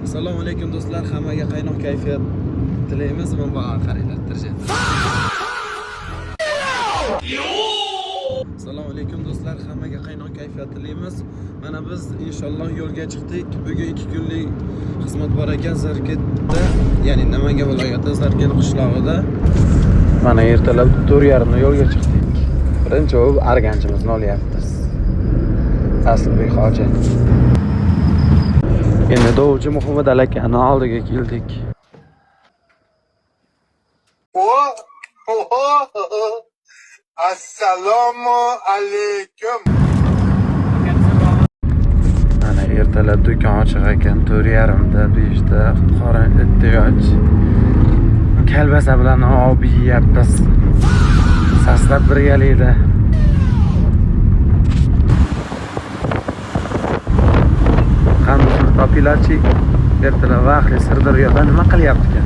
Assalomu alaykum do'stlar, hammaga qaynoq kayfiyat tilaymiz. Mana bu qaranglar, tirjat. Assalomu alaykum do'stlar, hammaga qaynoq kayfiyat tilaymiz. Mana biz inshaalloh yo'lga chiqdik. Bugun 2 kunlik xizmat bor ekan Zarkentda, ya'ni Namangan viloyati Zarkent qishlog'ida. Mana ertalab 4:30 yo'lga chiqdik. Birinchi bo'lib arganchimizni olyapmiz. Aslbek hoji. Endi Dovchi Muhammad akani oldiga keldik. Assalomu alaykum. Mana ertalab do'kon ochiq ekan, 4:30da, 5da qorin ehtiyoj. Kalbasa bilan obi yeyapmiz. Saslab birgalikda. Qanday papilachi ertalab vaqtli Sirdaryoda nima qilyapti ekan?